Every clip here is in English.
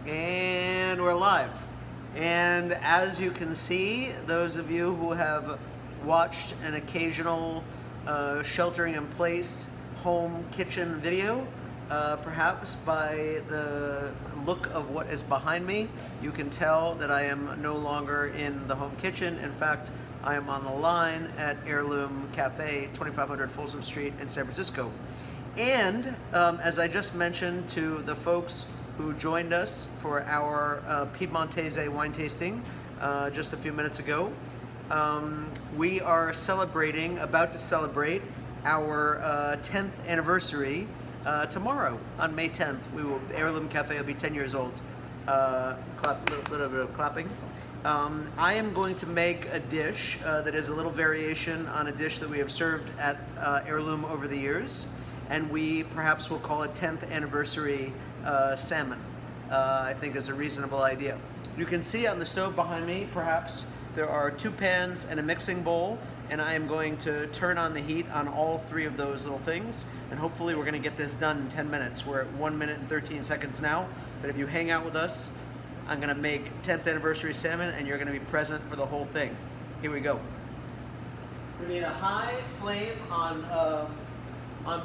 And we're live. And as you can see, those of you who have watched an occasional sheltering in place home kitchen video, perhaps by the look of what is behind me, you can tell that I am no longer in the home kitchen. In fact, I am on the line at Heirloom Cafe, 2500 Folsom Street in San Francisco. And as I just mentioned to the folks who joined us for our Piedmontese wine tasting just a few minutes ago, we are about to celebrate our 10th anniversary tomorrow on May 10th. Heirloom Cafe will be 10 years old. Little bit of clapping. I am going to make a dish that is a little variation on a dish that we have served at Heirloom over the years, and we perhaps will call it 10th anniversary salmon. I think is a reasonable idea. You can see on the stove behind me, perhaps, there are 2 pans and a mixing bowl, and I am going to turn on the heat on all 3 of those little things, and hopefully we're going to get this done in 10 minutes. We're at 1 minute and 13 seconds now, but if you hang out with us, I'm going to make 10th anniversary salmon, and you're going to be present for the whole thing. Here we go. We need a high flame on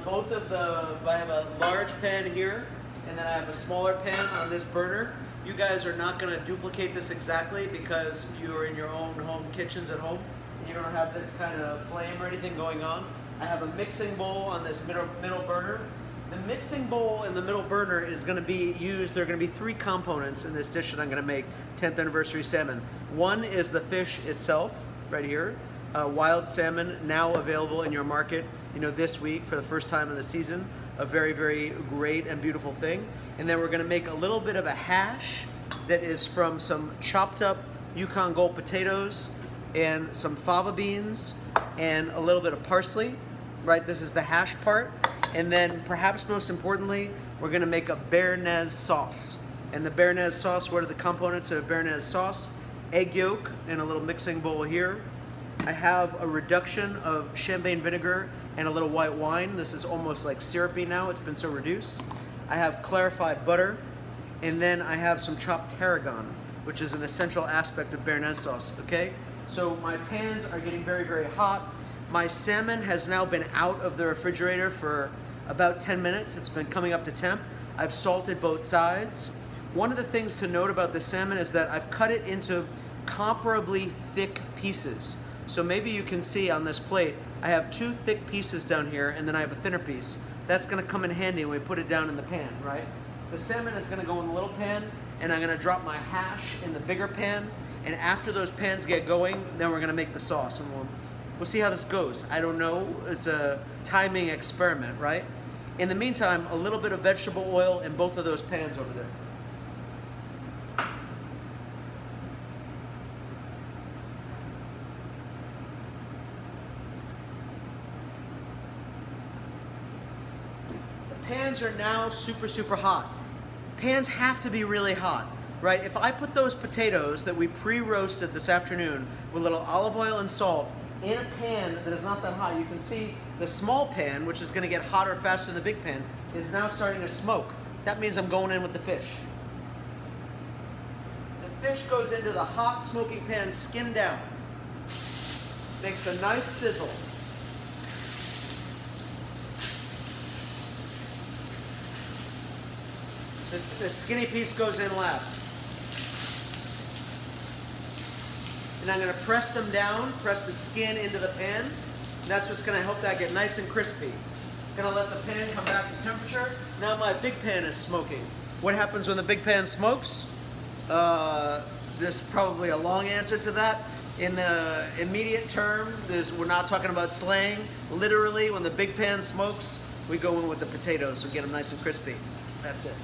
both of I have a large pan here, and then I have a smaller pan on this burner. You guys are not going to duplicate this exactly because you're in your own home kitchens at home. You don't have this kind of flame or anything going on. I have a mixing bowl on this middle burner. The mixing bowl and the middle burner is going to be used. There are going to be 3 components in this dish that I'm going to make 10th anniversary salmon. One is the fish itself, right here. Wild salmon, now available in your market, this week for the first time in the season. A very, very great and beautiful thing. And then we're going to make a little bit of a hash that is from some chopped up Yukon Gold potatoes and some fava beans and a little bit of parsley, right? This is the hash part. And then perhaps most importantly, we're going to make a béarnaise sauce. And the béarnaise sauce, what are the components of béarnaise sauce? Egg yolk in a little mixing bowl here. I have a reduction of champagne vinegar and a little white wine. This is almost like syrupy now. It's been so reduced. I have clarified butter, and then I have some chopped tarragon, which is an essential aspect of béarnaise sauce, okay? So my pans are getting very, very hot. My salmon has now been out of the refrigerator for about 10 minutes. It's been coming up to temp. I've salted both sides. One of the things to note about the salmon is that I've cut it into comparably thick pieces. So maybe you can see on this plate, I have 2 thick pieces down here, and then I have a thinner piece. That's gonna come in handy when we put it down in the pan, right? The salmon is gonna go in the little pan, and I'm gonna drop my hash in the bigger pan, and after those pans get going, then we're gonna make the sauce, and we'll see how this goes. I don't know, it's a timing experiment, right? In the meantime, a little bit of vegetable oil in both of those pans over there. Pans are now super, super hot. Pans have to be really hot, right? If I put those potatoes that we pre-roasted this afternoon with a little olive oil and salt in a pan that is not that hot, you can see the small pan, which is gonna get hotter faster than the big pan, is now starting to smoke. That means I'm going in with the fish. The fish goes into the hot smoking pan, skin down. Makes a nice sizzle. The skinny piece goes in last. And I'm going to press them down, press the skin into the pan. And that's what's going to help that get nice and crispy. Going to let the pan come back to temperature. Now my big pan is smoking. What happens when the big pan smokes? There's probably a long answer to that. In the immediate term, we're not talking about slang. Literally, when the big pan smokes, we go in with the potatoes and get them nice and crispy. That's it.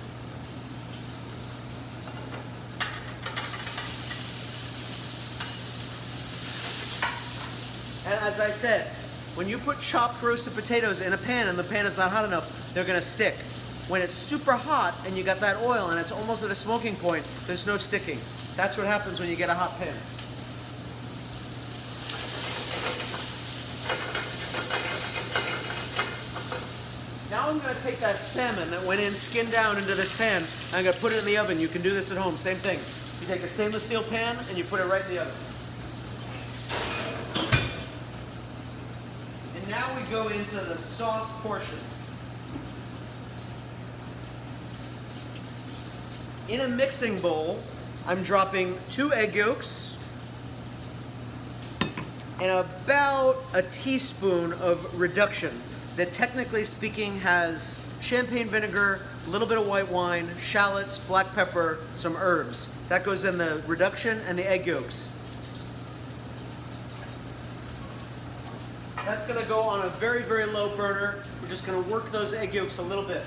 And as I said, when you put chopped roasted potatoes in a pan and the pan is not hot enough, they're gonna stick. When it's super hot and you got that oil and it's almost at a smoking point, there's no sticking. That's what happens when you get a hot pan. Now I'm going to take that salmon that went in skin down into this pan, and I'm going to put it in the oven. You can do this at home, same thing. You take a stainless steel pan and you put it right in the oven. And now we go into the sauce portion. In a mixing bowl, I'm dropping 2 egg yolks and about a teaspoon of reduction that, technically speaking, has champagne vinegar, a little bit of white wine, shallots, black pepper, some herbs. That goes in the reduction and the egg yolks. That's going to go on a very, very low burner. We're just going to work those egg yolks a little bit.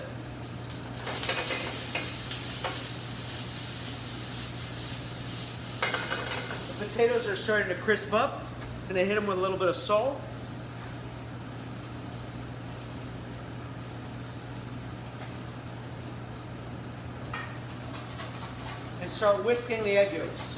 The potatoes are starting to crisp up. I'm going to hit them with a little bit of salt. And start whisking the egg yolks.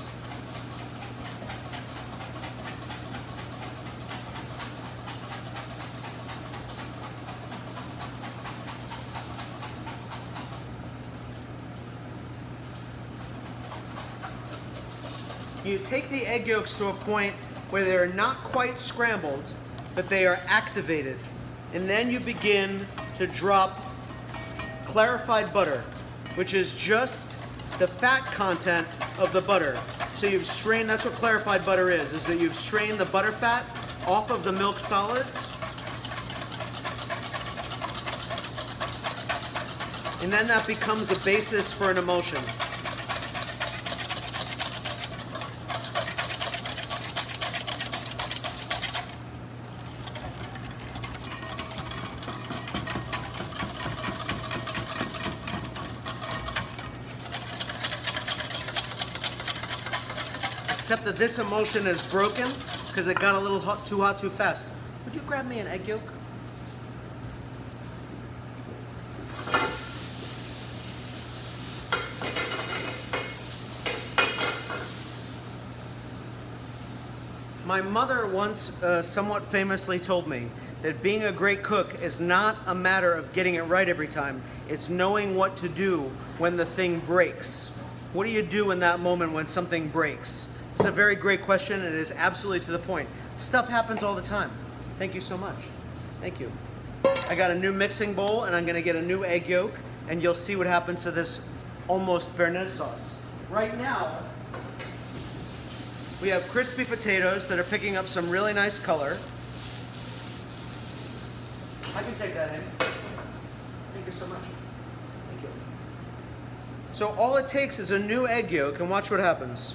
You take the egg yolks to a point where they're not quite scrambled, but they are activated. And then you begin to drop clarified butter, which is just the fat content of the butter. So you've strained, that's what clarified butter is that you've strained the butter fat off of the milk solids. And then that becomes a basis for an emulsion. Except that this emulsion is broken because it got a little hot too fast. Would you grab me an egg yolk? My mother once somewhat famously told me that being a great cook is not a matter of getting it right every time. It's knowing what to do when the thing breaks. What do you do in that moment when something breaks? It's a very great question, and it is absolutely to the point. Stuff happens all the time. Thank you so much. Thank you. I got a new mixing bowl, and I'm going to get a new egg yolk, and you'll see what happens to this almost béarnaise sauce. Right now, we have crispy potatoes that are picking up some really nice color. I can take that in. Thank you so much. Thank you. So all it takes is a new egg yolk, and watch what happens.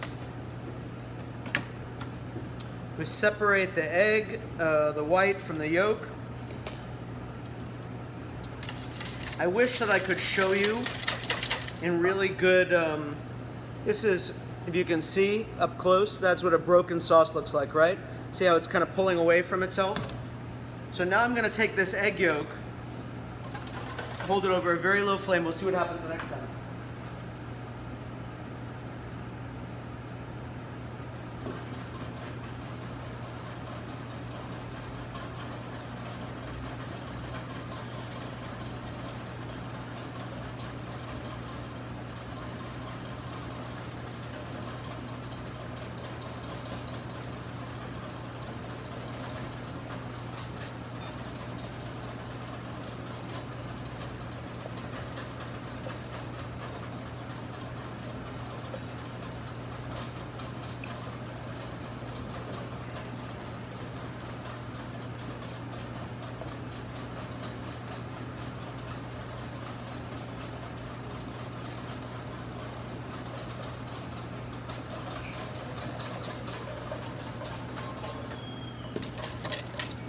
We separate the egg, the white from the yolk. I wish that I could show you in really good, this is, if you can see up close, that's what a broken sauce looks like, right? See how it's kind of pulling away from itself? So now I'm going to take this egg yolk, hold it over a very low flame. We'll see what happens the next time.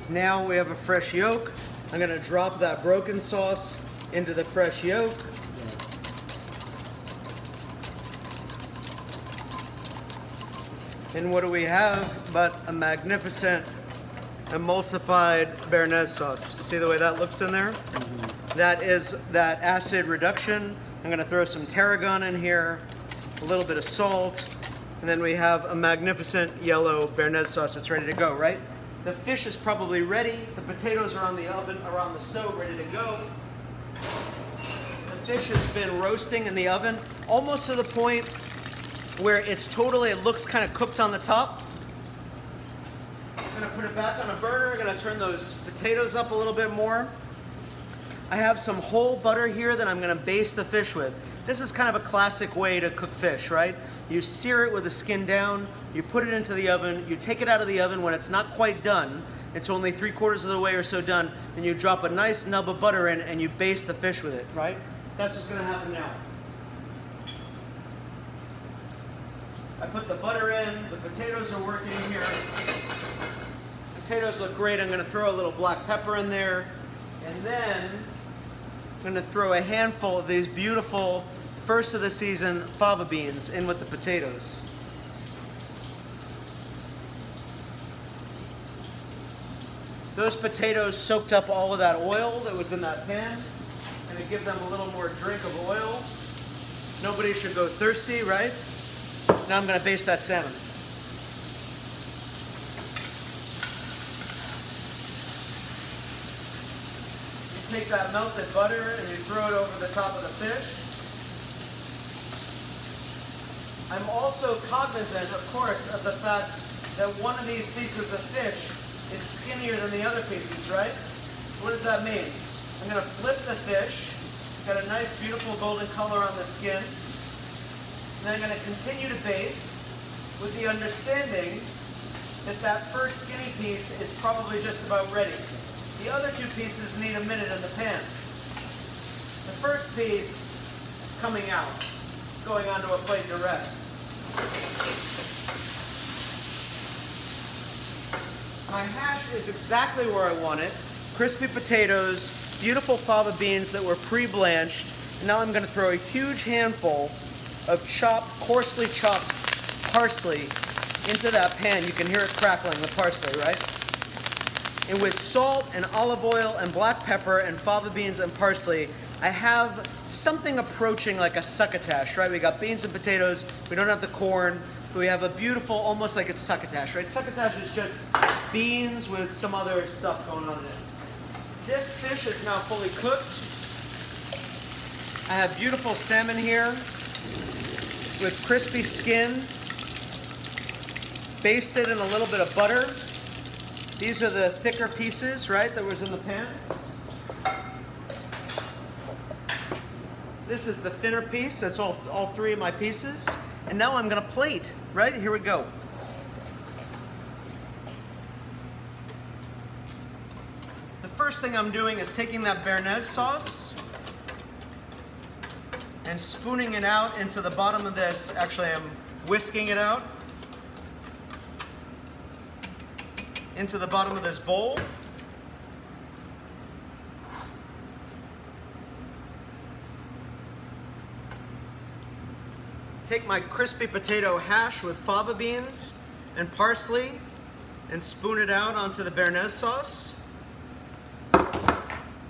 Now we have a fresh yolk. I'm going to drop that broken sauce into the fresh yolk. And what do we have but a magnificent emulsified béarnaise sauce? See the way that looks in there? Mm-hmm. That is that acid reduction. I'm going to throw some tarragon in here, a little bit of salt, and then we have a magnificent yellow béarnaise sauce that's ready to go, right? The fish is probably ready. The potatoes are on the oven, or on the stove, ready to go. fish has been roasting in the oven, almost to the point where it looks kind of cooked on the top. I'm gonna put it back on a burner. I'm gonna turn those potatoes up a little bit more. I have some whole butter here that I'm gonna baste the fish with. This is kind of a classic way to cook fish, right? You sear it with the skin down, you put it into the oven, you take it out of the oven when it's not quite done, it's only 3/4 of the way or so done, then you drop a nice nub of butter in and you baste the fish with it, right? That's what's gonna happen now. I put the butter in, the potatoes are working here. Potatoes look great. I'm gonna throw a little black pepper in there, and then I'm gonna throw a handful of these beautiful first of the season fava beans in with the potatoes. Those potatoes soaked up all of that oil that was in that pan. I'm gonna give them a little more drink of oil. Nobody should go thirsty, right? Now I'm gonna baste that salmon. You take that melted butter and you throw it over the top of the fish. I'm also cognizant, of course, of the fact that one of these pieces of fish is skinnier than the other pieces, right? What does that mean? I'm gonna flip the fish, got a nice beautiful golden color on the skin, and then I'm gonna continue to baste with the understanding that that first skinny piece is probably just about ready. The other two pieces need a minute in the pan. The first piece is coming out, going onto a plate to rest. My hash is exactly where I want it. Crispy potatoes, beautiful fava beans that were pre-blanched. And now I'm gonna throw a huge handful of coarsely chopped parsley into that pan. You can hear it crackling, the parsley, right? And with salt and olive oil and black pepper and fava beans and parsley, I have something approaching like a succotash, right? We got beans and potatoes, we don't have the corn, but we have a beautiful, almost like it's succotash, right? Succotash is just beans with some other stuff going on in it. This fish is now fully cooked. I have beautiful salmon here with crispy skin, basted in a little bit of butter. These are the thicker pieces, right, that was in the pan. This is the thinner piece. That's all three of my pieces. And now I'm gonna plate, right? Here we go. The first thing I'm doing is taking that béarnaise sauce and spooning it out into the bottom of this. Actually, I'm whisking it out into the bottom of this bowl. Take my crispy potato hash with fava beans and parsley and spoon it out onto the béarnaise sauce.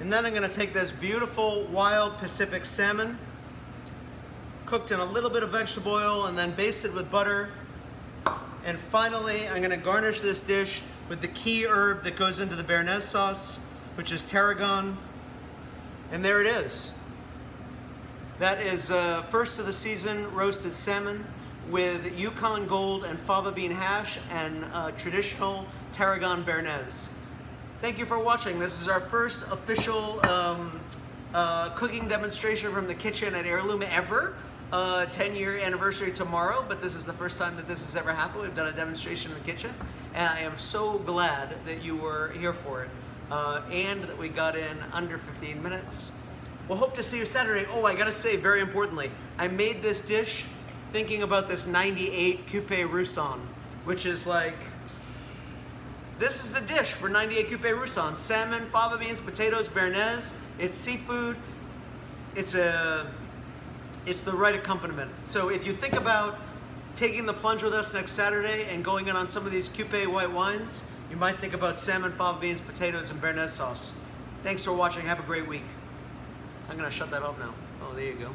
And then I'm gonna take this beautiful wild Pacific salmon, cooked in a little bit of vegetable oil and then basted with butter. And finally, I'm gonna garnish this dish with the key herb that goes into the béarnaise sauce, which is tarragon. And there it is. That is first of the season roasted salmon with Yukon Gold and fava bean hash and traditional tarragon béarnaise. Thank you for watching. This is our first official cooking demonstration from the kitchen at Heirloom ever. 10-year anniversary tomorrow, but this is the first time that this has ever happened. We've done a demonstration in the kitchen, and I am so glad that you were here for it, and that we got in under 15 minutes. We'll hope to see you Saturday. Oh, I gotta say, very importantly, I made this dish thinking about this 98 Coupé Rousson, which is like, this is the dish for 98 Coupé Rousson. Salmon, fava beans, potatoes, béarnaise. It's seafood. It's the right accompaniment. So if you think about taking the plunge with us next Saturday and going in on some of these Coupé white wines, you might think about salmon, fava beans, potatoes, and béarnaise sauce. Thanks for watching. Have a great week. I'm gonna shut that off now. Oh, there you go.